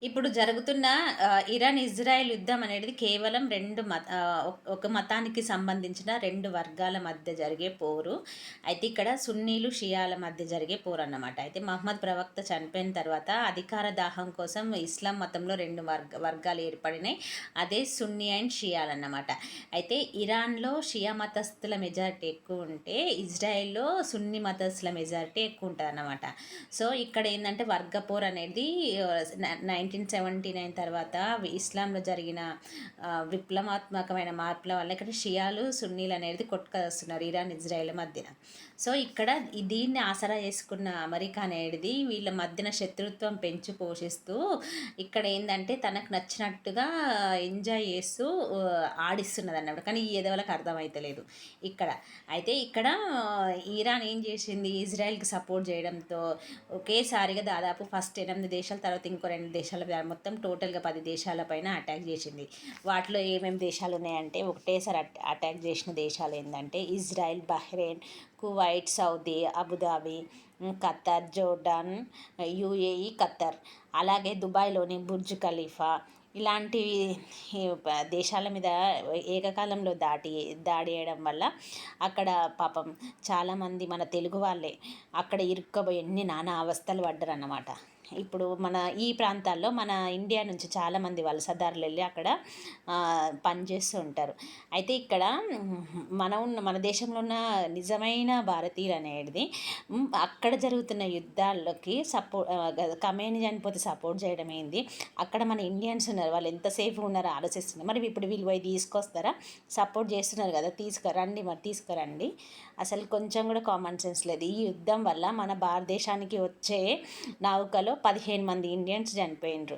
ఇప్పుడు జరుగుతున్న Iran, Israel యుద్ధం అనేది కేవలం ఒక మతానికి సంబంధించిన 2 వర్గాల మధ్య జరిగే పోరు. అయితే ఇక్కడ సున్నీలు, షియాల మధ్య జరిగే పోరన్నమాట. అయితే మహమ్మద్ ప్రవక్త చనిపోయిన తర్వాత అధికార దాహం కోసం ఇస్లాం మతంలో 2 వర్గాలు ఏర్పడినాయి. అదే సున్నీ అండ్ షియాలన్నమాట. అయితే ఇరాన్‌లో షియా మతస్థుల మెజారిటీ ఎక్కువ ఉంటే, ఇజ్రాయెల్‌లో సున్నీ మతస్థుల మెజారిటీ ఎక్కువ ఉంటదన్నమాట. సో, ఇక్కడ ఏందంటే వర్గ పోరు అనేది 1979 తర్వాత ఇస్లాంలో జరిగిన విప్లవాత్మకమైన మార్పుల వల్ల ఇక్కడ షియాలు, సున్నీలు అనేది కొట్టుకొస్తున్నారు ఇరాన్, ఇజ్రాయెల్ మధ్యన. సో, ఇక్కడ దీన్ని ఆసరా చేసుకున్న అమెరికా అనేది వీళ్ళ మధ్యన శత్రుత్వం పెంచి పోషిస్తూ ఇక్కడ ఏందంటే తనకు నచ్చినట్టుగా ఎంజాయ్ చేస్తూ ఆడిస్తున్నదన్నమాట. కానీ ఈ ఎదవలకు అర్థమైతలేదు ఇక్కడ. అయితే ఇక్కడ ఇరాన్ ఏం చేసింది, ఇజ్రాయెల్‌కి సపోర్ట్ చేయడంతో ఒకేసారిగా దాదాపు ఫస్ట్ 8 దేశాల తర్వాత ఇంకో 2 దేశాల మీద మొత్తం టోటల్‌గా 10 దేశాల పైన అటాక్ చేసింది. వాటిలో ఏమేమి దేశాలు ఉన్నాయంటే ఒకటేసారి అటాక్ చేసిన దేశాలు ఏందంటే Israel, Bahrain, Kuwait, Saudi, Abu Dhabi, Qatar, Jordan, UAE, Qatar, అలాగే దుబాయ్‌లోని బుర్జ్ ఖలీఫా ఇలాంటివి దేశాల మీద ఏకకాలంలో దాడి చేయడం వల్ల అక్కడ పాపం చాలామంది మన తెలుగు వాళ్ళే అక్కడ ఇరుక్కుపోయి ఎన్ని నానా అవస్థలు పడ్డారన్నమాట. ఇప్పుడు మన ఈ ప్రాంతాల్లో మన ఇండియా నుంచి చాలామంది వలసదారులు వెళ్ళి అక్కడ పనిచేస్తూ ఉంటారు. అయితే ఇక్కడ మన దేశంలో ఉన్న నిజమైన భారతీయులు అనేది అక్కడ జరుగుతున్న యుద్ధాలకి కమేని చనిపోతే సపోర్ట్ చేయడం ఏంది, అక్కడ మన ఇండియన్స్ ఉన్నారు వాళ్ళు ఎంతసేపు ఉన్నారో ఆలోచిస్తున్నారు. మరి ఇప్పుడు వీళ్ళు పోయి తీసుకొస్తారా, సపోర్ట్ చేస్తున్నారు కదా, తీసుకురండి. అసలు కొంచెం కూడా కామన్ సెన్స్ లేదు. ఈ యుద్ధం వల్ల మన భారతదేశానికి వచ్చే నౌకలో 15 మంది ఇండియన్స్ చనిపోయినరు.